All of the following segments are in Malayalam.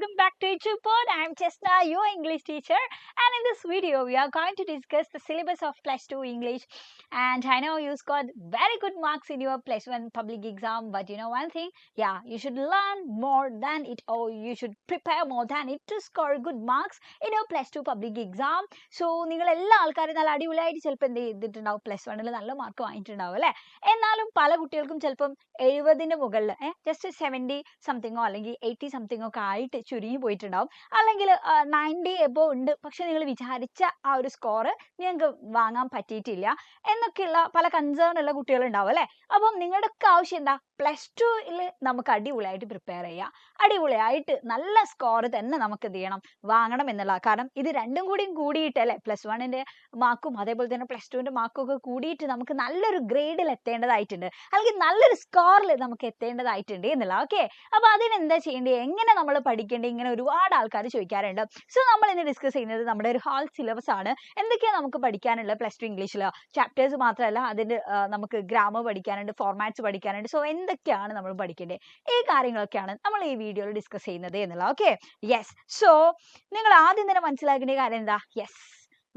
welcome back to YouTube. I'm Chesna, your English teacher, and in this video we are going to discuss the syllabus of plus 2 English. And I know you scored very good marks in your plus 1 public exam, but you know one thing, yeah, you should learn more than it, or you should prepare more than it to score good marks in your plus 2 public exam. So നിങ്ങൾ എല്ലാ ആൾക്കാരും നല്ല അടിപൊളിയായിട്ട് ചിലപ്പോൾ എന്ത് ചെയ്തിട്ടുണ്ടാവും, പ്ലസ് വണ്ണിൽ നല്ല മാർക്ക് വാങ്ങിയിട്ടുണ്ടാവും അല്ലേ. എന്നാലും പല കുട്ടികൾക്കും ചിലപ്പം 70ന്റെ മുകളിൽ ജസ്റ്റ് 70 സംതിങ്ങോ അല്ലെങ്കിൽ 80 സംതിങ്ങോ ഒക്കെ ആയിട്ട് ചുരുങ്ങി പോയിട്ടുണ്ടാവും. അല്ലെങ്കിൽ 90 എബോ ഉണ്ട്, പക്ഷെ നിങ്ങൾ വിചാരിച്ച ആ ഒരു സ്കോർ നിങ്ങൾക്ക് വാങ്ങാൻ പറ്റിയിട്ടില്ല എന്നൊക്കെയുള്ള പല കൺസേൺ ഉള്ള കുട്ടികളുണ്ടാവും അല്ലേ. അപ്പം നിങ്ങളുടെയൊക്കെ ആവശ്യം എന്താ, പ്ലസ് ടുവിൽ നമുക്ക് അടിപൊളിയായിട്ട് പ്രിപ്പയർ ചെയ്യാം, അടിപൊളിയായിട്ട് നല്ല സ്കോർ തന്നെ നമുക്ക് എന്ത് ചെയ്യണം, വാങ്ങണം എന്നുള്ള. കാരണം ഇത് രണ്ടും കൂടിയിട്ടല്ലേ, പ്ലസ് വണ്ണിന്റെ മാർക്കും അതേപോലെ തന്നെ പ്ലസ് ടുവിന്റെ മാർക്കും ഒക്കെ കൂടിയിട്ട് നമുക്ക് നല്ലൊരു ഗ്രേഡിൽ എത്തേണ്ടതായിട്ടുണ്ട്, അല്ലെങ്കിൽ നല്ലൊരു സ്കോറിൽ നമുക്ക് എത്തേണ്ടതായിട്ടുണ്ട് എന്നുള്ള. ഓക്കെ, അപ്പൊ അതിനെന്താ ചെയ്യേണ്ടത്, എങ്ങനെ നമ്മൾ പഠിക്കേണ്ടത്, ഇങ്ങനെ ഒരുപാട് ആൾക്കാർ ചോദിക്കാറുണ്ട്. സോ നമ്മൾ ഇന്ന് ഡിസ്കസ് ചെയ്യുന്നത് നമ്മുടെ ഒരു ഹോൾ സിലബസ് ആണ്. എന്തൊക്കെയാണ് നമുക്ക് പഠിക്കാനുള്ള പ്ലസ് ടു ഇംഗ്ലീഷിൽ, ചാപ്റ്റേഴ്സ് മാത്രമല്ല, അതിന്റെ നമുക്ക് ഗ്രാമർ പഠിക്കാനുണ്ട്, ഫോർമാറ്റ്സ് പഠിക്കാനുണ്ട്. സോ എന്തൊക്കെയാണ് നമ്മൾ പഠിക്കേണ്ടത്, ഈ കാര്യങ്ങളൊക്കെയാണ് നമ്മൾ ഈ വീഡിയോയിൽ ഡിസ്കസ് ചെയ്യുന്നത് എന്നുള്ള. Okay, yes. സോ നിങ്ങൾ ആദ്യം തന്നെ മനസ്സിലാക്കേണ്ട കാര്യം എന്താ, yes,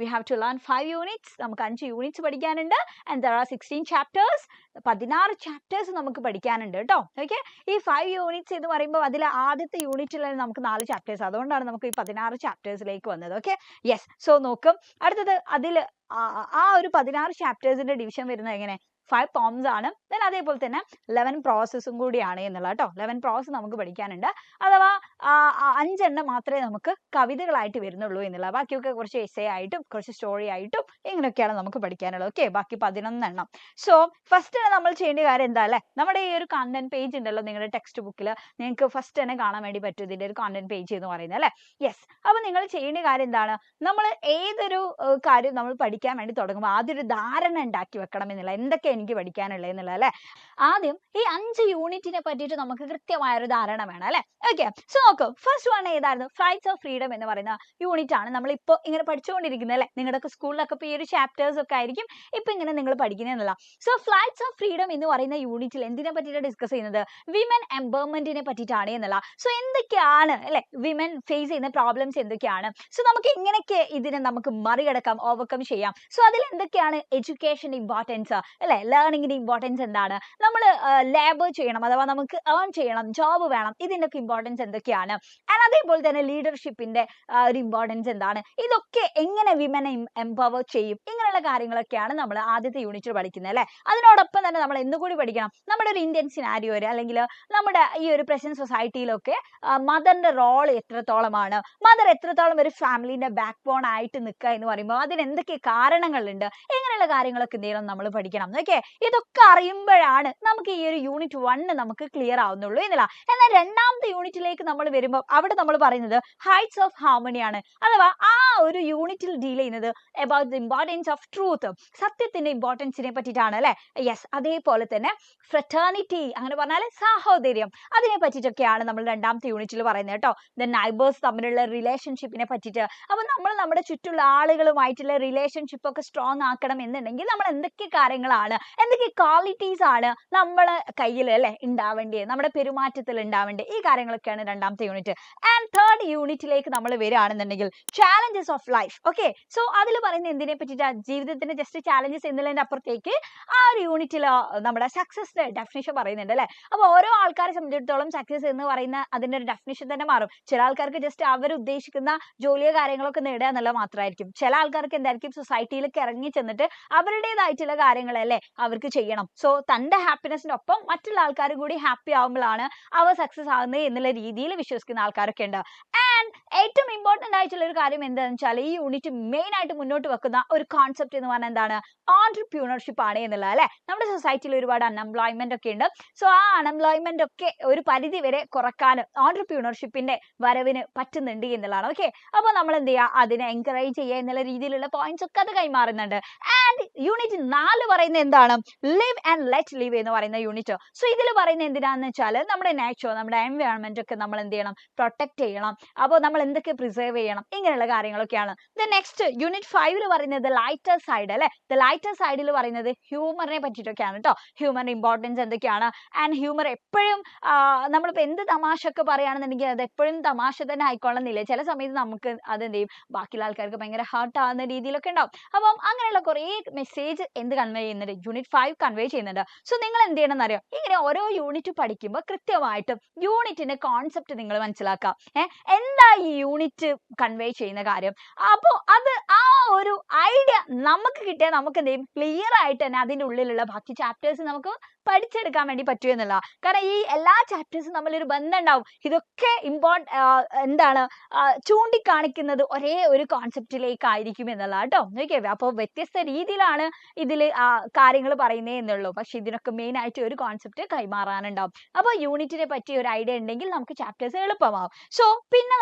we have to learn 5 units. നമുക്ക് 5 യൂണിറ്റ്സ് പഠിക്കാനുണ്ട്. and there are 16 chapters. 16 chapters നമുക്ക് പഠിക്കാനുണ്ട് കേട്ടോ. ഓക്കെ, ഈ 5 യൂണിറ്റ്സ് എന്ന് പറയുമ്പോൾ അതിൽ ആദ്യത്തെ യൂണിറ്റിൽ നമുക്ക് 4 ചാപ്റ്റേഴ്സ്, അതുകൊണ്ടാണ് നമുക്ക് ഈ 16 ചാപ്റ്റേഴ്സിലേക്ക് വന്നത്. Okay, yes. സോ നോക്കും, അടുത്തത് അതിൽ ആ ഒരു 16 ചാപ്റ്റേഴ്സിന്റെ ഡിവിഷൻ വരുന്നത് എങ്ങനെ, 5 പോംസ് ആണ്. ദെൻ അതേപോലെ തന്നെ 11 പ്രോസസ്സും കൂടിയാണ് എന്നുള്ള കേട്ടോ. 11 പ്രോസസ് നമുക്ക് പഠിക്കാനുണ്ട്, അഥവാ 5 എണ്ണം മാത്രമേ നമുക്ക് കവിതകളായിട്ട് വരുന്നുള്ളൂ എന്നുള്ള. ബാക്കിയൊക്കെ കുറച്ച് എസ്സേ ആയിട്ടും കുറച്ച് സ്റ്റോറി ആയിട്ടും ഇങ്ങനെയൊക്കെയാണ് നമുക്ക് പഠിക്കാനുള്ളത്. ഓക്കെ, ബാക്കി 11 എണ്ണം. സോ ഫസ്റ്റ് നമ്മൾ ചെയ്യേണ്ട കാര്യം എന്താ അല്ലേ, നമ്മുടെ ഈ ഒരു കണ്ടന്റ് പേജ് ഉണ്ടല്ലോ നിങ്ങളുടെ ടെക്സ്റ്റ് ബുക്കിൽ, നിങ്ങൾക്ക് ഫസ്റ്റ് തന്നെ കാണാൻ വേണ്ടി പറ്റും ഇതിന്റെ ഒരു കണ്ടന്റ് പേജ് എന്ന് പറയുന്നത് അല്ലേ. യെസ്, അപ്പൊ നിങ്ങൾ ചെയ്യേണ്ട കാര്യം എന്താണ്, നമ്മൾ ഏതൊരു കാര്യം നമ്മൾ പഠിക്കാൻ വേണ്ടി തുടങ്ങുമ്പോൾ ആദ്യം ഒരു ധാരണ ഉണ്ടാക്കി വെക്കണം എന്നുള്ള, എന്തൊക്കെ എനിക്ക് പഠിക്കാനുള്ളത് എന്നുള്ളത് അല്ലെ. ആദ്യം ഈ 5 യൂണിറ്റിനെ പറ്റിയിട്ട് നമുക്ക് കൃത്യമായ ഒരു ധാരണ വേണം അല്ലെ. ഓക്കെ, സോ നോക്കൂ, ഫസ്റ്റ് വൺ ഏതായിരുന്നു, ഫ്ലൈറ്റ്സ് ഓഫ് ഫ്രീഡം എന്ന് പറയുന്ന യൂണിറ്റ് ആണ് നമ്മൾ ഇപ്പോൾ ഇങ്ങനെ പഠിച്ചുകൊണ്ടിരിക്കുന്നത് അല്ലെ. നിങ്ങളുടെ സ്കൂളിലൊക്കെ ഇപ്പോൾ ഈ ഒരു ചാപ്റ്റേഴ്സ് ഒക്കെ ആയിരിക്കും ഇപ്പൊ ഇങ്ങനെ നിങ്ങൾ പഠിക്കുന്നതെന്നുള്ള. സോ ഫ്ലൈറ്റ്സ് ഓഫ് ഫ്രീഡം എന്ന് പറയുന്ന യൂണിറ്റിൽ എന്തിനെ പറ്റിയിട്ടാണ് ഡിസ്കസ് ചെയ്യുന്നത്, വിമൻ എംപവർമെന്റിനെ പറ്റിയിട്ടാണ് എന്നുള്ള. സോ എന്തൊക്കെയാണ് അല്ലെ വിമൻ ഫേസ് ചെയ്യുന്ന പ്രോബ്ലംസ് എന്തൊക്കെയാണ്, സോ നമുക്ക് എങ്ങനെയൊക്കെ ഇതിനെ നമുക്ക് മറികടക്കാം, ഓവർകം ചെയ്യാം. സോ അതിൽ എന്തൊക്കെയാണ് എഡ്യൂക്കേഷന്റെ ഇമ്പോർട്ടൻസ് അല്ലെ, ലേണിംഗിന്റെ ഇമ്പോർട്ടൻസ് എന്താണ്, നമ്മൾ ലേബർ ചെയ്യണം അഥവാ നമുക്ക് ഏൺ ചെയ്യണം, ജോബ് വേണം, ഇതിന്റെ ഒക്കെ ഇമ്പോർട്ടൻസ് എന്തൊക്കെയാണ്, ആൻഡ് അതേപോലെ തന്നെ ലീഡർഷിപ്പിന്റെ ഒരു ഇമ്പോർട്ടൻസ് എന്താണ്, ഇതൊക്കെ എങ്ങനെ വിമനെ എംപവർ ചെയ്യും, ഇങ്ങനെയുള്ള കാര്യങ്ങളൊക്കെയാണ് നമ്മൾ ആദ്യത്തെ യൂണിറ്റിൽ പഠിക്കുന്നത് അല്ലെ. അതിനോടൊപ്പം തന്നെ നമ്മൾ എന്തുകൂടി പഠിക്കണം, നമ്മുടെ ഒരു ഇന്ത്യൻ സിനാരിയോ അല്ലെങ്കിൽ നമ്മുടെ ഈ ഒരു പ്രസന്റ് സൊസൈറ്റിയിലൊക്കെ മദറിന്റെ റോൾ എത്രത്തോളമാണ്, മദർ എത്രത്തോളം ഒരു ഫാമിലിന്റെ ബാക്ക് ബോൺ ആയിട്ട് നിൽക്കുക എന്ന് പറയുമ്പോൾ അതിന് എന്തൊക്കെ കാരണങ്ങളുണ്ട്, ഇങ്ങനെയുള്ള കാര്യങ്ങളൊക്കെ എന്ത് ചെയ്യണം, നമ്മൾ പഠിക്കണം. ഓക്കെ, ഇതൊക്കെ അറിയുമ്പോഴാണ് നമുക്ക് ഈ ഒരു യൂണിറ്റ് 1 നമുക്ക് ക്ലിയർ ആവുന്നുള്ളൂ എന്നുള്ള. എന്നാൽ രണ്ടാമത്തെ യൂണിറ്റിലേക്ക് നമ്മൾ വരുമ്പോൾ അവിടെ നമ്മൾ പറയുന്നത് ഹൈറ്റ്സ് ഓഫ് ഹാർമണി ആണ്, അഥവാ ആ ഒരു യൂണിറ്റിൽ ഡീൽ ചെയ്യുന്നത് about the importance of truth, സത്യത്തിന്റെ ഇമ്പോർട്ടൻസിനെ പറ്റിയിട്ടാണ് അല്ലെ. യെസ്, അതേപോലെ തന്നെ ഫ്രറ്റേണിറ്റി, അങ്ങനെ പറഞ്ഞാൽ സാഹോദര്യം, അതിനെ പറ്റിയിട്ടൊക്കെയാണ് നമ്മൾ രണ്ടാമത്തെ യൂണിറ്റിൽ പറയുന്നത് കേട്ടോ. ദ നൈബേഴ്സ് തമ്മിലുള്ള റിലേഷൻഷിപ്പിനെ പറ്റിയിട്ട്, അപ്പൊ നമ്മൾ നമ്മുടെ ചുറ്റുള്ള ആളുകളുമായിട്ടുള്ള റിലേഷൻഷിപ്പ് ഒക്കെ സ്ട്രോങ് ആക്കണം എന്നുണ്ടെങ്കിൽ നമ്മൾ എന്തൊക്കെ കാര്യങ്ങളാണ്, എന്തൊക്കെ ക്വാളിറ്റീസ് ആണ് നമ്മളെ കയ്യിൽ അല്ലെ ഉണ്ടാവേണ്ടത്, നമ്മുടെ പെരുമാറ്റത്തിൽ ഉണ്ടാവേണ്ടത്, ഈ കാര്യങ്ങളൊക്കെയാണ് രണ്ടാമത്തെ യൂണിറ്റ്. ആൻഡ് തേർഡ് യൂണിറ്റിലേക്ക് നമ്മൾ വരികയാണെന്നുണ്ടെങ്കിൽ challenges of life. Okay, so അതിൽ പറയുന്നത് എന്തിനെ പറ്റിയിട്ടാണ്, ജീവിതത്തിന്റെ ജസ്റ്റ് ചാലഞ്ചസ് എന്നുള്ളതിന്റെ അപ്പുറത്തേക്ക് ആ ഒരു യൂണിറ്റിൽ നമ്മുടെ സക്സസിന്റെ ഡെഫിനിഷൻ പറയുന്നുണ്ട് അല്ലെ. അപ്പൊ ഓരോ ആൾക്കാരെ സംബന്ധിച്ചിടത്തോളം സക്സസ് എന്ന് പറയുന്ന അതിന്റെ ഒരു ഡെഫിനിഷൻ തന്നെ മാറും. ചില ആൾക്കാർക്ക് ജസ്റ്റ് അവർ ഉദ്ദേശിക്കുന്ന ജോലിയോ കാര്യങ്ങളൊക്കെ നേടുക എന്നുള്ളത് മാത്രമായിരിക്കും. ചില ആൾക്കാർക്ക് എന്തായിരിക്കും, സൊസൈറ്റിയിലേക്ക് ഇറങ്ങി ചെന്നിട്ട് അവരുടേതായിട്ടുള്ള കാര്യങ്ങളല്ലേ അവർക്ക് ചെയ്യണം. സോ തന്റെ ഹാപ്പിനെസിനൊപ്പം മറ്റുള്ള ആൾക്കാരും കൂടി ഹാപ്പി ആവുമ്പോഴാണ് അവർ സക്സസ് ആകുന്നത് എന്നുള്ള രീതിയിൽ വിശ്വസിക്കുന്ന ആൾക്കാരൊക്കെ ഉണ്ട്. ആൻഡ് ഏറ്റവും ഇമ്പോർട്ടന്റ് ആയിട്ടുള്ള ഒരു കാര്യം എന്താണെന്ന് വെച്ചാൽ ഈ യൂണിറ്റ് മെയിൻ ആയിട്ട് മുന്നോട്ട് വെക്കുന്ന ഒരു കോൺസെപ്റ്റ് എന്ന് പറഞ്ഞാൽ എന്താണ്, ഓൺട്രപ്രീനർഷിപ്പ് ആണ് എന്നുള്ളത് അല്ലെ. നമ്മുടെ സൊസൈറ്റിയിൽ ഒരുപാട് അൺഎംപ്ലോയ്മെന്റ് ഒക്കെ ഉണ്ട്. സോ ആ അൺഎംപ്ലോയ്മെന്റ് ഒക്കെ ഒരു പരിധി വരെ കുറക്കാൻ ഓൺട്രപ്രീനർഷിപ്പിന്റെ വരവിന് പറ്റുന്നുണ്ട് എന്നുള്ളതാണ്. ഓക്കെ, അപ്പൊ നമ്മൾ എന്ത് ചെയ്യുക, അതിനെ എൻകറേജ് ചെയ്യുക എന്നുള്ള രീതിയിലുള്ള പോയിന്റ്സ് ഒക്കെ അത് കൈമാറുന്നുണ്ട്. ആൻഡ് യൂണിറ്റ് 4 പറയുന്നത് എന്താണ്, ലിവ് ആൻഡ് ലെറ്റ് ലിവ് എന്ന് പറയുന്ന യൂണിറ്റ്. സോ ഇതിൽ പറയുന്നത് എന്തിനാന്ന് വെച്ചാൽ നമ്മുടെ നാച്ചർ, നമ്മുടെ എൻവയോൺമെന്റ് ഒക്കെ നമ്മൾ എന്ത് ചെയ്യണം, പ്രൊട്ടക്ട് ചെയ്യണം. അപ്പൊ അപ്പോൾ നമ്മൾ എന്തൊക്കെ പ്രിസർവ് ചെയ്യണം, ഇങ്ങനെയുള്ള കാര്യങ്ങളൊക്കെയാണ്. നെക്സ്റ്റ് യൂണിറ്റ് 5 പറയുന്നത് ലൈറ്റർ സൈഡ് അല്ലെ. ലൈറ്റർ സൈഡിൽ പറയുന്നത് ഹ്യൂമറിനെ പറ്റിയിട്ടൊക്കെയാണ് കേട്ടോ. ഹ്യൂമറിന്റെ ഇമ്പോർട്ടൻസ് എന്തൊക്കെയാണ്, ആൻഡ് ഹ്യൂമർ എപ്പോഴും നമ്മളിപ്പോൾ എന്ത് തമാശ ഒക്കെ പറയുകയാണെന്നുണ്ടെങ്കിൽ അത് എപ്പോഴും തമാശ തന്നെ ആയിക്കൊള്ളുന്നില്ല. ചില സമയത്ത് നമുക്ക് അത് എന്ത് ചെയ്യും, ബാക്കിയുള്ള ആൾക്കാർക്ക് ഭയങ്കര ഹർട്ട് ആവുന്ന രീതിയിലൊക്കെ ഉണ്ടാവും. അപ്പം അങ്ങനെയുള്ള കുറേ മെസ്സേജ് എന്ത് കൺവേ ചെയ്യുന്നുണ്ട്, യൂണിറ്റ് 5 കൺവേ ചെയ്യുന്നുണ്ട്. സോ നിങ്ങൾ എന്ത് ചെയ്യണം എന്നറിയോ, ഇങ്ങനെ ഓരോ യൂണിറ്റ് പഠിക്കുമ്പോൾ കൃത്യമായിട്ടും യൂണിറ്റിന്റെ കോൺസെപ്റ്റ് നിങ്ങൾ മനസ്സിലാക്കാം. എന്താ ഈ യൂണിറ്റ് കൺവേ ചെയ്യുന്ന കാര്യം, അപ്പോൾ അത് ആ ഒരു ഐഡിയ നമുക്ക് കിട്ടിയാൽ നമുക്ക് എന്ത് ചെയ്യും, ക്ലിയർ ആയിട്ട് തന്നെ അതിൻ്റെ ഉള്ളിലുള്ള ബാക്കി ചാപ്റ്റേഴ്സ് നമുക്ക് പഠിച്ചെടുക്കാൻ വേണ്ടി പറ്റും എന്നുള്ള. കാരണം ഈ എല്ലാ ചാപ്റ്റേഴ്സും തമ്മിലൊരു ബന്ധം ഉണ്ടാവും. ഇതൊക്കെ എന്താണ് ചൂണ്ടിക്കാണിക്കുന്നത് ഒരേ ഒരു കോൺസെപ്റ്റിലേക്കായിരിക്കും എന്നുള്ള കേട്ടോ. ഓക്കെ, അപ്പോൾ വ്യത്യസ്ത രീതിയിലാണ് ഇതിൽ കാര്യങ്ങൾ പറയുന്നേ എന്നുള്ളൂ. പക്ഷെ ഇതിനൊക്കെ മെയിൻ ആയിട്ട് ഒരു കോൺസെപ്റ്റ് കൈമാറാനുണ്ടാവും. അപ്പോൾ യൂണിറ്റിനെ പറ്റി ഒരു ഐഡിയ ഉണ്ടെങ്കിൽ നമുക്ക് ചാപ്റ്റേഴ്സ് എളുപ്പമാവും. സോ പിന്നെ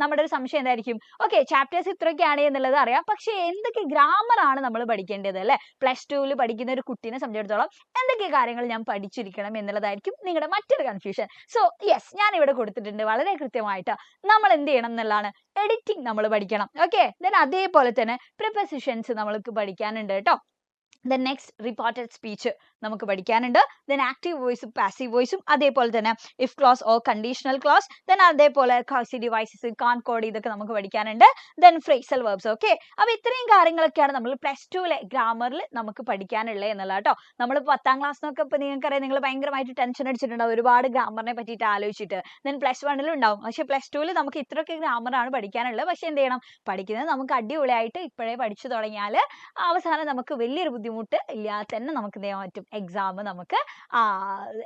നമ്മുടെ ഒരു സംശയം എന്തായിരിക്കും, ഓക്കെ ചാപ്റ്റേഴ്സ് ഇത്രയൊക്കെയാണ് എന്നുള്ളത് അറിയാം, പക്ഷെ എന്തൊക്കെ ഗ്രാമർ ആണ് നമ്മൾ പഠിക്കേണ്ടത് അല്ലെ. +2 പഠിക്കുന്ന ഒരു കുട്ടീനെ സംബന്ധിച്ചിടത്തോളം എന്തൊക്കെ കാര്യങ്ങൾ ഞാൻ പഠിച്ചിരിക്കണം എന്നുള്ളതായിരിക്കും നിങ്ങളുടെ മറ്റൊരു കൺഫ്യൂഷൻ. സോ യെസ്, ഞാൻ ഇവിടെ കൊടുത്തിട്ടുണ്ട് വളരെ കൃത്യമായിട്ട് നമ്മൾ എന്ത് ചെയ്യണം എന്നുള്ളതാണ്. എഡിറ്റിംഗ് നമ്മൾ പഠിക്കണം. ഓക്കെ, അതേപോലെ തന്നെ പ്രിപ്പോസിഷൻസ് നമ്മൾക്ക് പഠിക്കാനുണ്ട് കേട്ടോ. നെക്സ്റ്റ് റിപ്പോർട്ടഡ് സ്പീച്ച് നമുക്ക് പഠിക്കാനുണ്ട്. ആക്റ്റീവ് വോയിസും പാസീവ് വോയിസും, അതേപോലെ തന്നെ if close or conditional clause, അതേപോലെ കൗസി ഡിവൈസസ്, കോൺകോഡ്, ഇതൊക്കെ നമുക്ക് പഠിക്കാനുണ്ട്. Phrasal verbs. ഓക്കെ, അപ്പോൾ ഇത്രയും കാര്യങ്ങളൊക്കെയാണ് നമ്മൾ +2 ഗ്രാമറിൽ നമുക്ക് പഠിക്കാനുള്ളത് എന്നുള്ള കേട്ടോ. നമ്മൾ 10ാം ക്ലാസ്സിനൊക്കെ ഇപ്പോൾ നിങ്ങൾക്കറിയാം, നിങ്ങൾ ഭയങ്കരമായിട്ട് ടെൻഷൻ അടിച്ചിട്ടുണ്ടാവും ഒരുപാട് ഗ്രാമറിനെ പറ്റിയിട്ട് ആലോചിച്ചിട്ട്. +1 ഉണ്ടാവും, പക്ഷേ +2 നമുക്ക് ഇത്രയൊക്കെ ഗ്രാമറാണ് പഠിക്കാനുള്ളത്. പക്ഷേ എന്ത് ചെയ്യണം, പഠിക്കുന്നത് നമുക്ക് അടിപൊളിയായിട്ട് ഇപ്പോഴേ പഠിച്ചു തുടങ്ങിയാൽ അവസാനം നമുക്ക് വലിയൊരു ബുദ്ധിമുട്ട് ഇല്ലാതെ തന്നെ നമുക്ക് എന്ത് ചെയ്യാൻ പറ്റും, നമുക്ക്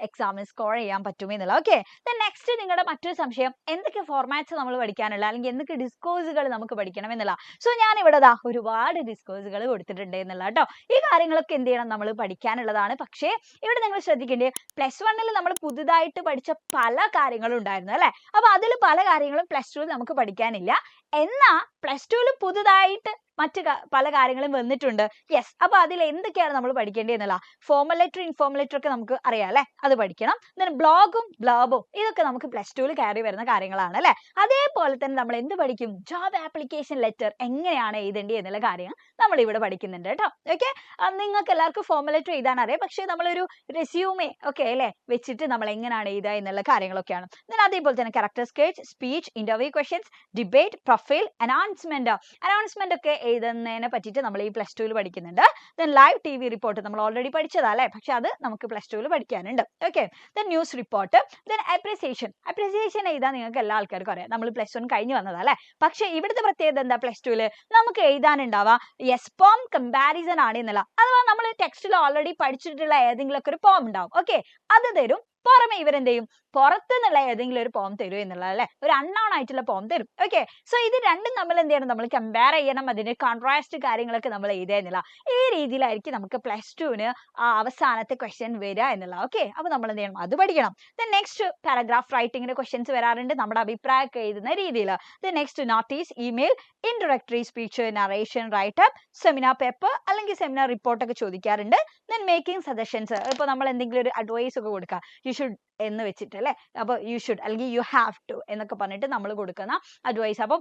എക്സാമിന് സ്കോർ ചെയ്യാൻ പറ്റും എന്നുള്ള. ഓക്കെ, നെക്സ്റ്റ് നിങ്ങളുടെ മറ്റൊരു സംശയം, എന്തൊക്കെ ഫോർമാറ്റ്സ് നമ്മൾ പഠിക്കാനുള്ള, അല്ലെങ്കിൽ എന്തൊക്കെ ഡിസ്കോഴ്സുകൾ നമുക്ക് പഠിക്കണം എന്നുള്ള. സോ ഞാൻ ഇവിടെ ഒരുപാട് ഡിസ്കോഴ്സുകൾ കൊടുത്തിട്ടുണ്ട് എന്നുള്ള കേട്ടോ. ഈ കാര്യങ്ങളൊക്കെ എന്ത് ചെയ്യണം, നമ്മൾ പഠിക്കാനുള്ളതാണ്. പക്ഷേ ഇവിടെ നിങ്ങൾ ശ്രദ്ധിക്കേണ്ടത്, +1 നമ്മൾ പുതുതായിട്ട് പഠിച്ച പല കാര്യങ്ങളും ഉണ്ടായിരുന്നു അല്ലെ. അപ്പൊ അതിൽ പല കാര്യങ്ങളും +2 നമുക്ക് പഠിക്കാനില്ല. എന്നാ +2 പുതുതായിട്ട് മറ്റു പല കാര്യങ്ങളും വന്നിട്ടുണ്ട്. യെസ്, അപ്പൊ അതിൽ എന്തൊക്കെയാണ് നമ്മൾ പഠിക്കേണ്ടതെന്നുള്ള. ഫോർമൽ ലെറ്റർ, ഇൻഫോർമൽ ലെറ്റർ ഒക്കെ നമുക്ക് അറിയാം അല്ലെ, അത് പഠിക്കണം. ബ്ലോഗും ബ്ലർബും ഇതൊക്കെ നമുക്ക് +2 കയറി വരുന്ന കാര്യങ്ങളാണ് അല്ലെ. അതേപോലെ തന്നെ നമ്മൾ എന്ത് പഠിക്കും, ജോബ് ആപ്ലിക്കേഷൻ ലെറ്റർ എങ്ങനെയാണ് എഴുതേണ്ടത് എന്നുള്ള കാര്യം നമ്മൾ ഇവിടെ പഠിക്കുന്നുണ്ട് കേട്ടോ. ഓക്കെ, നിങ്ങൾക്ക് എല്ലാവർക്കും ഫോർമൽ ലെറ്റർ എഴുതാൻ അറിയാം, പക്ഷേ നമ്മളൊരു റെസ്യൂമേ ഒക്കെ അല്ലെ വെച്ചിട്ട് നമ്മൾ എങ്ങനെയാണ് എഴുതുക എന്നുള്ള കാര്യങ്ങളൊക്കെയാണ്. അതേപോലെ തന്നെ character sketch, speech, interview questions, debate, profile, announcement ഒക്കെ എഴുതുന്നതിനെ പറ്റിയിട്ട് നമ്മൾ ഈ +2 പഠിക്കുന്നുണ്ട്. ലൈവ് TV റിപ്പോർട്ട് നമ്മൾ ഓൾറെഡി പഠിച്ചതാ അല്ലേ, പക്ഷെ അത് നമുക്ക് +2 പഠിക്കാനുണ്ട്. ഓക്കെ, ന്യൂസ് റിപ്പോർട്ട്, അപ്രിസിയേഷൻ എഴുതാൻ നിങ്ങൾക്ക് എല്ലാ ആൾക്കാർക്കും അറിയാം, നമ്മൾ +1 കഴിഞ്ഞ് വന്നതാ അല്ലേ. പക്ഷെ ഇവിടുത്തെ പ്രത്യേകത എന്താ, +2 നമുക്ക് എഴുതാനുണ്ടാവുക യെസ് പോം കമ്പാരിസൺ ആണ് എന്നുള്ള. അഥവാ നമ്മൾ ടെക്സ്റ്റിൽ ഓൾറെഡി പഠിച്ചിട്ടുള്ള ഏതെങ്കിലും ഒക്കെ ഒരു പോം ഉണ്ടാവും. ഓക്കെ, അത് തരും. പുറമെ ഇവരെന്ത് ചെയ്യും, പുറത്തുനിന്നുള്ള ഏതെങ്കിലും ഒരു പോം തരും എന്നുള്ളത് അല്ലെ, ഒരു അൺനോൺ ആയിട്ടുള്ള പോം തരും. ഓക്കെ, സോ ഇത് രണ്ടും നമ്മൾ എന്ത് ചെയ്യണം, നമ്മൾ കമ്പയർ ചെയ്യണം, അതിന്റെ കോൺട്രാസ്റ്റ് കാര്യങ്ങളൊക്കെ നമ്മൾ എഴുതുക. ഈ രീതിയിലായിരിക്കും നമുക്ക് +2 അവസാനത്തെ ക്വസ്റ്റ്യൻ വരിക എന്നുള്ള. ഓക്കെ, അപ്പൊ നമ്മൾ എന്ത് ചെയ്യണം, അത് പഠിക്കണം. നെക്സ്റ്റ് പാരഗ്രാഫ് റൈറ്റിംഗിന്റെ ക്വസ്റ്റ്യൻസ് വരാറുണ്ട്, നമ്മുടെ അഭിപ്രായമൊക്കെ എഴുതുന്ന രീതിയിൽ. Next notice, email, introductory speech, narration, writeup, seminar paper അല്ലെങ്കിൽ സെമിനാർ റിപ്പോർട്ട് ഒക്കെ ചോദിക്കാറുണ്ട്. മേക്കിംഗ് സജഷൻസ്, ഇപ്പൊ നമ്മൾ എന്തെങ്കിലും ഒരു അഡ്വൈസ് ഒക്കെ കൊടുക്കുക, യു ഷുഡ് എന്ന് വെച്ചിട്ട് അല്ലെ. അപ്പൊ യു ഷുഡ് അല്ലെങ്കിൽ യു ഹാവ് ടു എന്നൊക്കെ പറഞ്ഞിട്ട് നമ്മൾ കൊടുക്കുന്ന അഡ്വൈസ്. അപ്പം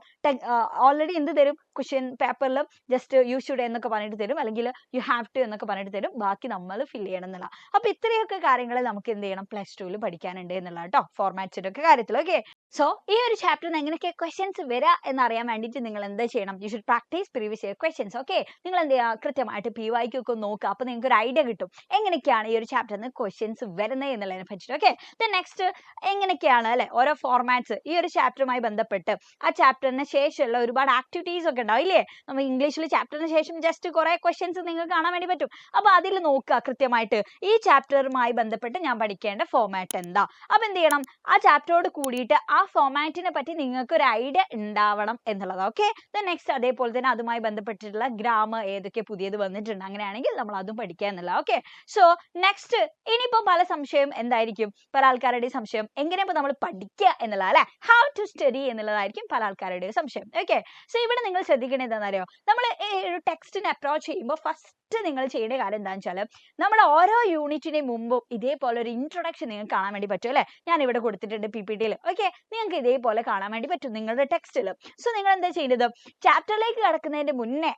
ഓൾറെഡി എന്ത് തരും, ക്വസ്റ്റ്യൻ പേപ്പറിൽ ജസ്റ്റ് യു ഷുഡ് എന്നൊക്കെ പറഞ്ഞിട്ട് തരും, അല്ലെങ്കിൽ യു ഹാവ് ടു എന്നൊക്കെ പറഞ്ഞിട്ട് തരും, ബാക്കി നമ്മൾ ഫില്ല് ചെയ്യണം എന്നുള്ള. അപ്പൊ ഇത്രയൊക്കെ കാര്യങ്ങൾ നമുക്ക് എന്ത് ചെയ്യണം, +2 പഠിക്കാനുണ്ട് എന്നുള്ള കേട്ടോ, ഫോർമാറ്റ്സിന്റെ ഒക്കെ കാര്യത്തിൽ. ഓക്കെ, സോ ഈ ഒരു ചാപ്റ്ററിന് എങ്ങനെയൊക്കെ ക്വസ്റ്റ്യൻസ് വരിക എന്നറിയാൻ വേണ്ടിയിട്ട് നിങ്ങൾ എന്താ ചെയ്യണം, you should practice previous year questions. Okay, നിങ്ങൾ എന്ത് ചെയ്യുക, കൃത്യമായിട്ട് PYQ ഒക്കെ നോക്കുക. അപ്പൊ നിങ്ങൾക്ക് ഒരു ഐഡിയ കിട്ടും എങ്ങനെയൊക്കെയാണ് ഈ ഒരു ചാപ്റ്ററിന് ക്വസ്റ്റ്യൻസ് വരുന്നത് എന്നുള്ളതിനെ പറ്റിയിട്ട്. ഓക്കെ, നെക്സ്റ്റ് എങ്ങനെയൊക്കെയാണ് അല്ലെ ഓരോ ഫോർമാറ്റ്സ് ഈ ഒരു ചാപ്റ്ററുമായി ബന്ധപ്പെട്ട്, ആ ചാപ്റ്ററിന് ശേഷമുള്ള ഒരുപാട് ആക്ടിവിറ്റീസ് ഒക്കെ ഉണ്ടാവും ഇല്ലേ. നമ്മൾ ഇംഗ്ലീഷിൽ ചാപ്റ്ററിന് ശേഷം ജസ്റ്റ് കുറെ ക്വസ്റ്റ്യൻസ് നിങ്ങൾക്ക് കാണാൻ വേണ്ടി പറ്റും. അപ്പൊ അതിൽ നോക്കുക കൃത്യമായിട്ട് ഈ ചാപ്റ്ററുമായി ബന്ധപ്പെട്ട് ഞാൻ പഠിക്കേണ്ട ഫോർമാറ്റ് എന്താ. അപ്പൊ എന്ത് ചെയ്യണം, ആ ചാപ്റ്ററോട് കൂടിയിട്ട് ആ ഫോർമാറ്റിനെ പറ്റി നിങ്ങൾക്ക് ഒരു ഐഡിയ ഉണ്ടാവണം എന്നുള്ളത്. ഓക്കെ, നെക്സ്റ്റ് അതേപോലെ തന്നെ അതുമായി ബന്ധപ്പെട്ടിട്ടുള്ള ഗ്രാമർ ഏതൊക്കെ പുതിയത് വന്നിട്ടുണ്ട്, അങ്ങനെയാണെങ്കിൽ നമ്മൾ അതും പഠിക്കുക എന്നുള്ള. ഓക്കെ, സോ നെക്സ്റ്റ് ഇനിയിപ്പോ പല സംശയം എന്തായിരിക്കും, പല ആൾക്കാരുടെയും സംശയം. എങ്ങനെയാ നമ്മൾ പഠിക്കുക എന്നുള്ള അല്ലെ, ഹൗ ടു സ്റ്റഡി എന്നുള്ളതായിരിക്കും പല ആൾക്കാരുടെയും സംശയം. ഓക്കെ, സോ ഇവിടെ നിങ്ങൾ ശ്രദ്ധിക്കേണ്ടത് എന്താണെന്നറിയോ, നമ്മൾ ഈ ഒരു ടെക്സ്റ്റിനെ അപ്രോച്ച് ചെയ്യുമ്പോൾ ഫസ്റ്റ് നിങ്ങൾ ചെയ്യേണ്ട കാര്യം എന്താണെന്ന് വെച്ചാൽ, നമ്മുടെ ഓരോ യൂണിറ്റിന് മുമ്പും ഇതേപോലെ ഒരു ഇൻട്രൊഡക്ഷൻ നിങ്ങൾക്ക് കാണാൻ വേണ്ടി പറ്റും അല്ലെ. ഞാൻ ഇവിടെ കൊടുത്തിട്ടുണ്ട് PPT-യിൽ. ഓക്കെ, നിങ്ങൾക്ക് ഇതേപോലെ കാണാൻ വേണ്ടി പറ്റും നിങ്ങളുടെ ടെക്സ്റ്റിൽ. സോ നിങ്ങൾ എന്താ ചെയ്യേണ്ടത്, ചാപ്റ്ററിലേക്ക് കടക്കുന്നതിന്റെ മുന്നേ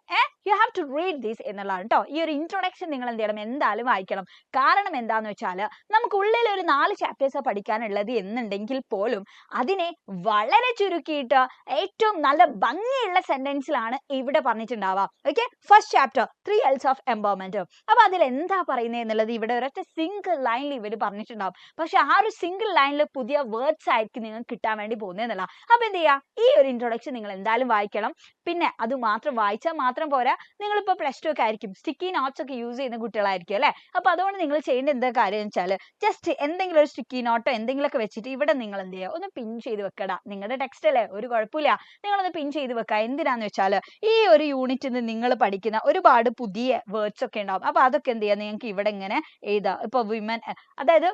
you have to read this എന്നുള്ളതാണ് കേട്ടോ. ഈ ഒരു ഇൻട്രൊഡക്ഷൻ നിങ്ങൾ എന്ത് ചെയ്യണം, എന്തായാലും വായിക്കണം. കാരണം എന്താന്ന് വെച്ചാൽ, നമുക്ക് ഉള്ളിൽ ഒരു 4 ചാപ്റ്റേഴ്സ് പഠിക്കാനുള്ളത് എന്നുണ്ടെങ്കിൽ പോലും അതിനെ വളരെ ചുരുക്കിയിട്ട് ഏറ്റവും നല്ല ഭംഗിയുള്ള സെന്റൻസിലാണ് ഇവിടെ പറഞ്ഞിട്ടുണ്ടാവുക. Okay, first chapter 3 L's of empowerment. അപ്പൊ അതിൽ എന്താ പറയുന്നത് എന്നുള്ളത് ഇവിടെ ഒരൊറ്റ സിംഗിൾ ലൈനിൽ ഇവർ പറഞ്ഞിട്ടുണ്ടാവും. പക്ഷെ ആ ഒരു സിംഗിൾ ലൈനിൽ പുതിയ വേർഡ്സ് ആയിരിക്കും നിങ്ങൾക്ക് കിട്ടാൻ വേണ്ടി പോകുന്നതെന്നല്ല. അപ്പൊ എന്ത് ചെയ്യുക, ഈ ഒരു ഇൻട്രൊഡക്ഷൻ നിങ്ങൾ എന്തായാലും വായിക്കണം. പിന്നെ അത് മാത്രം വായിച്ചാൽ മാത്രം പോരാ, നിങ്ങളിപ്പോൾ +2 ഒക്കെ ആയിരിക്കും, സ്റ്റിക്കി നോട്ട്സ് ഒക്കെ യൂസ് ചെയ്യുന്ന കുട്ടികളായിരിക്കും അല്ലെ. അപ്പൊ അതുകൊണ്ട് നിങ്ങൾ ചെയ്യേണ്ട എന്താ കാര്യം എന്ന് വെച്ചാൽ, ജസ്റ്റ് എന്തെങ്കിലും ഒരു സ്റ്റിക്കി നോട്ടോ എന്തെങ്കിലുമൊക്കെ വെച്ചിട്ട് ഇവിടെ നിങ്ങൾ എന്ത് ചെയ്യുക, ഒന്ന് പിൻ ചെയ്ത് വെക്കടാ. നിങ്ങളുടെ ടെക്സ്റ്റ് അല്ലേ, ഒരു കുഴപ്പമില്ല, നിങ്ങളൊന്ന് പിൻ ചെയ്ത് വെക്കുക. എന്തിനാന്ന് വെച്ചാൽ, ഈ ഒരു യൂണിറ്റിൽ നിന്ന് നിങ്ങൾ പഠിക്കുന്ന ഒരുപാട് പുതിയ വേർഡ്സ് ഒക്കെ ഉണ്ടാവും. അപ്പൊ അതൊക്കെ എന്ത് ചെയ്യുക, നിങ്ങൾക്ക് ഇവിടെ ഇങ്ങനെ എഴുതാം. ഇപ്പൊ വിമൻ, അതായത്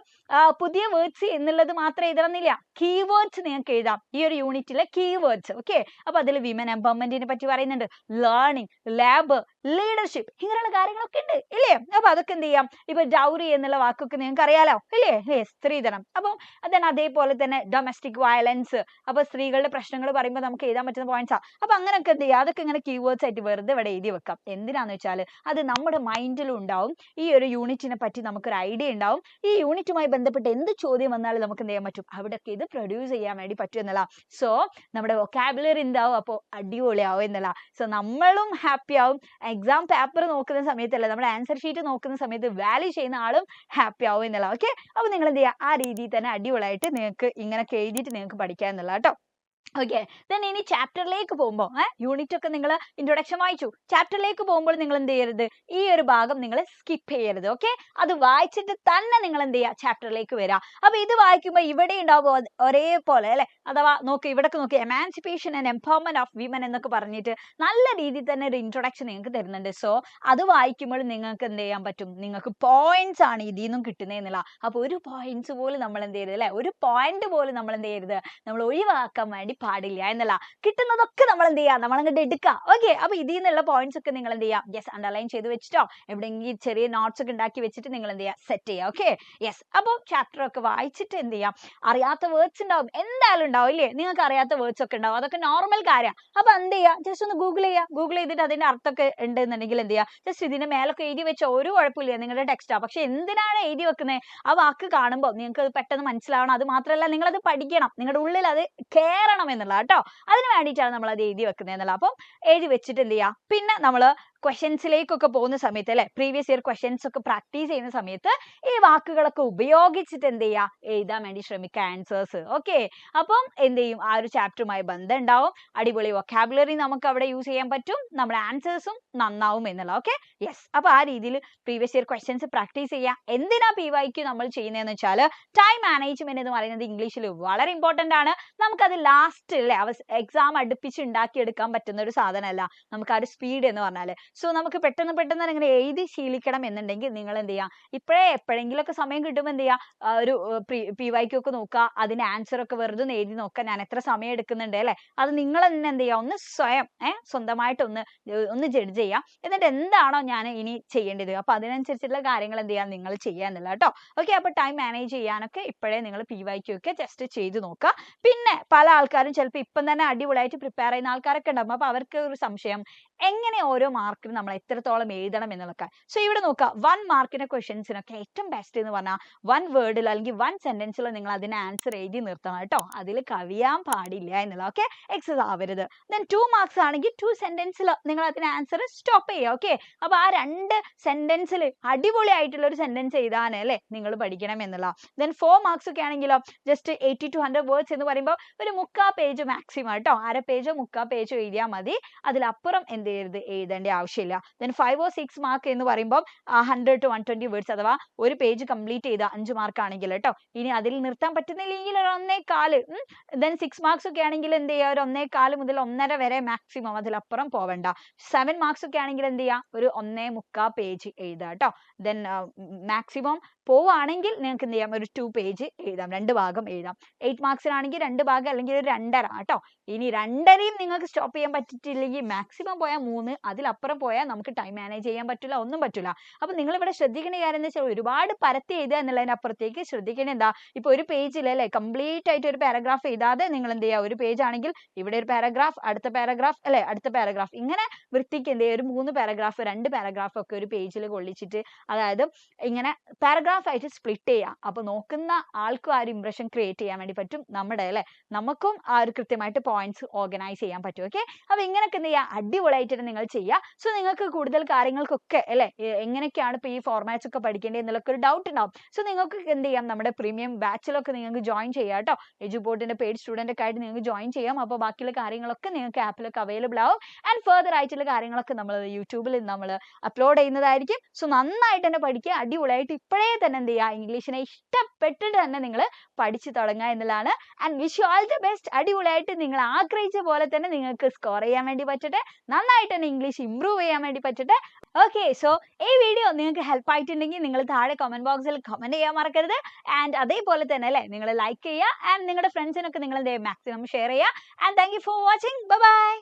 പുതിയ വേർഡ്സ് എന്നുള്ളത് മാത്രം എഴുതണമെന്നില്ല, കീവേഡ്സ് നിങ്ങൾക്ക് എഴുതാം. ഈ ഒരു യൂണിറ്റിലെ കീവേഡ്സ്. ഓക്കെ, അപ്പൊ അതിൽ വിമൻ എംപവർമെന്റിനെ പറ്റി പറയുന്നുണ്ട്, ലേണിംഗ്, ലാബ്, ലീഡർഷിപ്പ്, ഇങ്ങനെയുള്ള കാര്യങ്ങളൊക്കെ ഉണ്ട് ഇല്ലേ. അപ്പൊ അതൊക്കെ എന്ത് ചെയ്യാം, ഇപ്പൊ ഡൗറി എന്നുള്ള വാക്കൊക്കെ നിങ്ങൾക്ക് അറിയാലോ ഇല്ലേ, സ്ത്രീധനം. അപ്പം അതേപോലെ തന്നെ ഡൊമസ്റ്റിക് വയലൻസ്, അപ്പൊ സ്ത്രീകളുടെ പ്രശ്നങ്ങൾ പറയുമ്പോൾ നമുക്ക് എഴുതാൻ പറ്റുന്ന പോയിന്റ്സാ. അപ്പൊ അങ്ങനെയൊക്കെ എന്ത് ചെയ്യുക, അതൊക്കെ ഇങ്ങനെ കീവേഡ്സ് ആയിട്ട് വെറുതെ ഇവിടെ എഴുതി വെക്കാം. എന്തിനാന്ന് വെച്ചാൽ, അത് നമ്മുടെ മൈൻഡിലും ഉണ്ടാവും, ഈ ഒരു യൂണിറ്റിനെ പറ്റി നമുക്കൊരു ഐഡിയ ഉണ്ടാവും. ഈ യൂണിറ്റുമായി ബന്ധപ്പെട്ട് എന്ത് ചോദ്യം വന്നാലും നമുക്ക് എന്ത് ചെയ്യാൻ പറ്റും, അവിടെയൊക്കെ ഇത് പ്രൊഡ്യൂസ് ചെയ്യാൻ വേണ്ടി പറ്റും എന്നുള്ള. സോ നമ്മുടെ വൊക്കാബുലറി എന്താവും, അപ്പോൾ അടിപൊളിയാവും എന്നുള്ള. സോ നമ്മളും ഹാപ്പി ആവും. എക്സാം പേപ്പർ നോക്കുന്ന സമയത്തല്ല, നമ്മുടെ ആൻസർ ഷീറ്റ് നോക്കുന്ന സമയത്ത് വാല്യൂ ചെയ്യുന്ന ആളും ഹാപ്പി ആവും എന്നുള്ള. ഓക്കെ, അപ്പൊ നിങ്ങൾ എന്ത് ചെയ്യുക, ആ രീതിയിൽ തന്നെ അടിപൊളിയായിട്ട് നിങ്ങൾക്ക് ഇങ്ങനെയൊക്കെ എഴുതിയിട്ട് നിങ്ങൾക്ക് പഠിക്കാം എന്നുള്ള കേട്ടോ. ഓക്കെ, ദെൻ ഇനി ചാപ്റ്ററിലേക്ക് പോകുമ്പോൾ യൂണിറ്റ് ഒക്കെ നിങ്ങൾ ഇൻട്രൊഡക്ഷൻ വായിച്ചു. ചാപ്റ്ററിലേക്ക് പോകുമ്പോൾ നിങ്ങൾ എന്ത് ചെയ്യരുത്, ഈ ഒരു ഭാഗം നിങ്ങൾ സ്കിപ്പ് ചെയ്യരുത്. ഓക്കെ, അത് വായിച്ചിട്ട് തന്നെ നിങ്ങൾ എന്ത് ചെയ്യുക, ചാപ്റ്ററിലേക്ക് വരിക. അപ്പൊ ഇത് വായിക്കുമ്പോൾ ഇവിടെ ഉണ്ടാവും ഒരേപോലെ അല്ലെ. അഥവാ നോക്ക്, ഇവിടൊക്കെ നോക്കി, emancipation and empowerment of women എന്നൊക്കെ പറഞ്ഞിട്ട് നല്ല രീതിയിൽ തന്നെ ഒരു ഇൻട്രൊഡക്ഷൻ നിങ്ങൾക്ക് തരുന്നുണ്ട്. സോ അത് വായിക്കുമ്പോൾ നിങ്ങൾക്ക് എന്ത് ചെയ്യാൻ പറ്റും, നിങ്ങൾക്ക് പോയിന്റ്സ് ആണ് ഇതിൽ നിന്നും കിട്ടുന്നതെന്നില്ല. അപ്പൊ ഒരു പോയിന്റ്സ് പോലും നമ്മൾ എന്ത് ചെയ്യരുത് അല്ലെ, ഒരു പോയിന്റ് പോലും നമ്മൾ എന്ത് ചെയ്യരുത്, നമ്മൾ ഒഴിവാക്കാൻ വേണ്ടി പാടില്ല എന്നല്ല. കിട്ടുന്നതൊക്കെ നമ്മൾ എന്ത് ചെയ്യുക, നമ്മൾ അങ്ങോട്ട് എടുക്കുക. ഓക്കെ, അപ്പൊ ഇതിൽ നിന്നുള്ള പോയിന്റ്സ് ഒക്കെ നിങ്ങൾ എന്ത് ചെയ്യുക, യെസ് അണ്ടർലൈൻ ചെയ്ത് വെച്ചിട്ടോ എവിടെയെങ്കിലും ചെറിയ നോട്ട്സ് ഒക്കെ ഉണ്ടാക്കി വെച്ചിട്ട് നിങ്ങൾ എന്ത് ചെയ്യുക, സെറ്റ് ചെയ്യുക. Okay, yes. അപ്പോൾ ചാപ്റ്റർ ഒക്കെ വായിച്ചിട്ട് എന്ത് ചെയ്യാം, അറിയാത്ത വേർഡ്സ് ഉണ്ടാവും, എന്തായാലും ഉണ്ടാവും ഇല്ലേ, നിങ്ങൾക്ക് അറിയാത്ത വേർഡ്സ് ഒക്കെ ഉണ്ടാവും, അതൊക്കെ നോർമൽ കാര്യം. അപ്പൊ എന്ത് ചെയ്യുക, ജസ്റ്റ് ഒന്ന് ഗൂഗിൾ ചെയ്യുക. ഗൂഗിൾ ചെയ്തിട്ട് അതിന്റെ അർത്ഥമൊക്കെ ഉണ്ടെന്നുണ്ടെങ്കിൽ എന്ത് ചെയ്യുക, ജസ്റ്റ് ഇതിന്റെ മേലൊക്കെ എഴുതി വെച്ച ഒരു കുഴപ്പമില്ല, നിങ്ങളുടെ ടെക്സ്റ്റാ. പക്ഷെ എന്തിനാണ് എഴുതി വെക്കുന്നത്, ആ വാക്ക് കാണുമ്പോൾ നിങ്ങൾക്ക് അത് പെട്ടെന്ന് മനസ്സിലാവണം. അത് മാത്രമല്ല, നിങ്ങളത് പഠിക്കണം, നിങ്ങളുടെ ഉള്ളിൽ അത് കയറണം എന്നുള്ള കേട്ടോ. അതിന് വേണ്ടിയിട്ടാണ് നമ്മൾ അത് എഴുതി വെക്കുന്നത് എന്നുള്ള. അപ്പം എഴുതി വെച്ചിട്ട് എന്ത് ചെയ്യുക, പിന്നെ നമ്മൾ ക്വസ്റ്റ്യൻസിലേക്കൊക്കെ പോകുന്ന സമയത്ത് അല്ലെ, പ്രീവിയസ് ഇയർ ക്വസ്റ്റ്യൻസ് ഒക്കെ പ്രാക്ടീസ് ചെയ്യുന്ന സമയത്ത് ഈ വാക്കുകളൊക്കെ ഉപയോഗിച്ചിട്ട് എന്ത് ചെയ്യുക, എഴുതാൻ വേണ്ടി ശ്രമിക്കുക ആൻസേഴ്സ്. ഓക്കെ, അപ്പം എന്ത് ചെയ്യും, ആ ഒരു ചാപ്റ്ററുമായി ബന്ധം ഉണ്ടാവും, അടിപൊളി വൊക്കാബുലറി നമുക്ക് അവിടെ യൂസ് ചെയ്യാൻ പറ്റും, നമ്മുടെ ആൻസേഴ്സും നന്നാവും എന്നുള്ള. Okay, yes. അപ്പൊ ആ രീതിയിൽ പ്രീവിയസ് ഇയർ ക്വസ്റ്റ്യൻസ് പ്രാക്ടീസ് ചെയ്യുക. എന്തിനാ PYQ നമ്മൾ ചെയ്യുന്നതെന്ന് വെച്ചാൽ, ടൈം മാനേജ്മെന്റ് എന്ന് പറയുന്നത് ഇംഗ്ലീഷിൽ വളരെ ഇമ്പോർട്ടന്റ് ആണ്. നമുക്കത് ലാസ്റ്റ് അല്ലെ, എക്സാം അടുപ്പിച്ച് ഉണ്ടാക്കിയെടുക്കാൻ പറ്റുന്ന ഒരു സാധനമല്ല നമുക്ക് ആ ഒരു സ്പീഡ് എന്ന് പറഞ്ഞാൽ. സോ നമുക്ക് പെട്ടെന്ന് ഇങ്ങനെ എഴുതി ശീലിക്കണം എന്നുണ്ടെങ്കിൽ നിങ്ങൾ എന്ത് ചെയ്യുക, ഇപ്പോഴേ എപ്പോഴെങ്കിലും ഒക്കെ സമയം കിട്ടുമ്പോൾ എന്ത് ചെയ്യുക, ഒരു PYQ ഒക്കെ നോക്കുക, അതിന്റെ ആൻസർ ഒക്കെ വെറുതെ എഴുതി നോക്കുക, ഞാൻ എത്ര സമയം എടുക്കുന്നുണ്ട് അല്ലെ. അത് നിങ്ങൾ തന്നെ എന്ത് ചെയ്യുക, ഒന്ന് സ്വയം സ്വന്തമായിട്ട് ഒന്ന് ജഡ്ജ് ചെയ്യുക. എന്നിട്ട് എന്താണോ ഞാൻ ഇനി ചെയ്യേണ്ടത്, അപ്പൊ അതിനനുസരിച്ചുള്ള കാര്യങ്ങൾ എന്ത് ചെയ്യുക, നിങ്ങൾ ചെയ്യുക എന്നുള്ള കേട്ടോ. ഓക്കെ, അപ്പൊ ടൈം മാനേജ് ചെയ്യാനൊക്കെ ഇപ്പോഴേ നിങ്ങൾ PYQ ഒക്കെ ജസ്റ്റ് ചെയ്ത് നോക്കുക. പിന്നെ പല ആൾക്കാരും ചിലപ്പോൾ ഇപ്പം തന്നെ അടിപൊളിയായിട്ട് പ്രിപ്പയർ ചെയ്യുന്ന ആൾക്കാരൊക്കെ ഉണ്ടാകും. അപ്പൊ അവർക്ക് ഒരു സംശയം, എങ്ങനെ ഓരോ മാർക്കിന് നമ്മൾ എത്രത്തോളം എഴുതണം എന്നുള്ളതൊക്കെ. സോ ഇവിടെ നോക്കുക, 1 മാർക്കിന്റെ ക്വസ്റ്റ്യൻസിനൊക്കെ ഏറ്റവും ബെസ്റ്റ് എന്ന് പറഞ്ഞാൽ 1 വേർഡിൽ അല്ലെങ്കിൽ 1 സെന്റൻസിലോ നിങ്ങൾ അതിന് ആൻസർ എഴുതി നിർത്തണം കേട്ടോ. അതിൽ കവിയാൻ പാടില്ല എന്നുള്ള. ഓക്കെ, എക്സസ് ആവരുത്. ദെൻ 2 മാർക്സ് ആണെങ്കിൽ 2 സെന്റൻസിൽ നിങ്ങൾ അതിന് ആൻസർ സ്റ്റോപ്പ് ചെയ്യുക. ഓക്കെ, അപ്പൊ ആ 2 സെന്റൻസിൽ അടിപൊളിയായിട്ടുള്ള ഒരു സെന്റൻസ് എഴുതാൻ അല്ലേ നിങ്ങൾ പഠിക്കണം എന്നുള്ള. ദെൻ 4 മാർക്സ് ഒക്കെ ആണെങ്കിലോ ജസ്റ്റ് 80 to 100 വേർഡ്സ് എന്ന് പറയുമ്പോൾ ഒരു 3/4 പേജ് മാക്സിമം കേട്ടോ, 1/2 പേജോ 3/4 പേജോ എഴുതിയാൽ മതി. അതിലപ്പുറം എന്ത് ചെയ്യരുത്, എഴുതേണ്ട ആവശ്യമില്ല. ദെൻ 5 or 6 മാർക്ക് എന്ന് പറയുമ്പോൾ 100 to 120 വേർഡ്സ്, അഥവാ ഒരു പേജ് കംപ്ലീറ്റ് ചെയ്ത 5 മാർക്ക് ആണെങ്കിൽ കേട്ടോ. ഇനി അതിൽ നിർത്താൻ പറ്റുന്നില്ലെങ്കിൽ ഒരു 1.25. ദെൻ 6 മാർക്സ് ഒക്കെ ആണെങ്കിൽ എന്ത് ചെയ്യുക, ഒരു 1.25 മുതൽ 1.5 വരെ മാക്സിമം, അതിലപ്പുറം പോവണ്ട. 7 മാർക്സ് ഒക്കെ ആണെങ്കിൽ എന്ത് ചെയ്യുക, ഒരു 1.25 പേജ് എഴുതുക കേട്ടോ. ദെൻ മാക്സിമം പോവുകയാണെങ്കിൽ നിങ്ങൾക്ക് എന്ത് ചെയ്യാം, ഒരു 2 പേജ് എഴുതാം, 2 ഭാഗം എഴുതാം. 8 മാർക്സിനാണെങ്കിൽ 2 ഭാഗം അല്ലെങ്കിൽ ഒരു 2.5 കേട്ടോ. ഇനി 2.5യും നിങ്ങൾക്ക് സ്റ്റോപ്പ് ചെയ്യാൻ പറ്റിയിട്ടില്ലെങ്കിൽ മാക്സിമം പോയാൽ 3, അതിലപ്പുറം പോയാൽ നമുക്ക് ടൈം മാനേജ് ചെയ്യാൻ പറ്റില്ല, ഒന്നും പറ്റില്ല. അപ്പോൾ നിങ്ങൾ ഇവിടെ ശ്രദ്ധിക്കേണ്ട കാര്യം എന്ന് വെച്ചാൽ ഒരുപാട് പരത്തി എഴുതുക എന്നുള്ളതിനപ്പുറത്തേക്ക് ശ്രദ്ധിക്കേണ്ട എന്താ, ഇപ്പോൾ ഒരു പേജിൽ അല്ലേ കംപ്ലീറ്റ് ആയിട്ട് ഒരു പാരഗ്രാഫ് എഴുതാതെ നിങ്ങൾ എന്ത് ചെയ്യുക, ഒരു പേജ് ആണെങ്കിൽ ഇവിടെ ഒരു പാരഗ്രാഫ്, അടുത്ത പാരഗ്രാഫ് അല്ലേ, അടുത്ത പാരഗ്രാഫ്, ഇങ്ങനെ വൃത്തിക്ക് എന്ത് ചെയ്യുക, ഒരു 3 പാരഗ്രാഫ് 2 പാരഗ്രാഫ് ഒക്കെ ഒരു പേജിൽ കൊള്ളിച്ചിട്ട്, അതായത് ഇങ്ങനെ പാരഗ്രാഫ് ആയിട്ട് സ്പ്ലിറ്റ് ചെയ്യുക. അപ്പോൾ നോക്കുന്ന ആൾക്കും ആ ഒരു ഇംപ്രഷൻ ക്രിയേറ്റ് ചെയ്യാൻ വേണ്ടി പറ്റും, നമ്മുടെ അല്ലേ നമുക്കും ആ ഒരു കൃത്യമായിട്ട് പോയിന്റ്സ് ഓർഗനൈസ് ചെയ്യാൻ പറ്റും. ഓക്കെ, അപ്പോൾ ഇങ്ങനെയൊക്കെ എന്ത് ചെയ്യുക, അടിപൊളിയായിട്ട് നിങ്ങൾ ചെയ്യുക. സോ നിങ്ങൾക്ക് കൂടുതൽ കാര്യങ്ങൾക്കൊക്കെ അല്ലേ എങ്ങനെയൊക്കെയാണ് ഇപ്പോൾ ഈ ഫോർമാറ്റ്സ് ഒക്കെ പഠിക്കേണ്ടത് എന്നുള്ളൊക്കെ ഒരു ഡൗട്ട് ഉണ്ടാവും. സോ നിങ്ങൾക്ക് എന്ത് ചെയ്യാം, നമ്മുടെ പ്രീമിയം ബാച്ചിലൊക്കെ നിങ്ങൾക്ക് ജോയിൻ ചെയ്യാം കേട്ടോ. എജുപോർട്ടിന്റെ പെയ്ഡ് സ്റ്റുഡന്റ് ഒക്കെ ആയിട്ട് നിങ്ങൾക്ക് ജോയിൻ ചെയ്യാം. അപ്പോൾ ബാക്കിയുള്ള കാര്യങ്ങളൊക്കെ നിങ്ങൾക്ക് ആപ്പിലൊക്കെ അവൈലബിൾ ആവും. ആൻഡ് ഫർദർ ആയിട്ടുള്ള കാര്യങ്ങളൊക്കെ നമ്മൾ യൂട്യൂബിൽ നമ്മൾ അപ്ലോഡ് ചെയ്യുന്നതായിരിക്കും. സോ നന്നായിട്ട് തന്നെ പഠിക്കുക, അടിപൊളിയായിട്ട് ഇപ്പോഴേ തന്നെ എന്ത് ചെയ്യുക, ഇംഗ്ലീഷിനെ ഇഷ്ടപ്പെട്ടിട്ട് തന്നെ നിങ്ങൾ പഠിച്ചു തുടങ്ങുക എന്നുള്ളതാണ്. And wish you all the best. അടിപൊളിയായിട്ട് നിങ്ങൾ ആഗ്രഹിച്ച പോലെ തന്നെ നിങ്ങൾക്ക് സ്കോർ ചെയ്യാൻ വേണ്ടി പറ്റട്ടെ, നന്നായിട്ട് തന്നെ ഇംഗ്ലീഷ് ഇംപ്രൂവ് ചെയ്യാൻ വേണ്ടി പറ്റട്ടെ. ഓക്കെ, സോ ഈ വീഡിയോ നിങ്ങൾക്ക് ഹെൽപ്പ് ആയിട്ടുണ്ടെങ്കിൽ നിങ്ങൾ താഴെ കമന്റ് ബോക്സിൽ കമന്റ് ചെയ്യാൻ മറക്കരുത്. ആൻഡ് അതേപോലെ തന്നെ അല്ലേ നിങ്ങൾ ലൈക്ക് ചെയ്യുക, ആൻഡ് നിങ്ങളുടെ ഫ്രണ്ട്സിനൊക്കെ നിങ്ങൾ മാക്സിമം ഷെയർ ചെയ്യുക. And thank you for watching. Bye bye.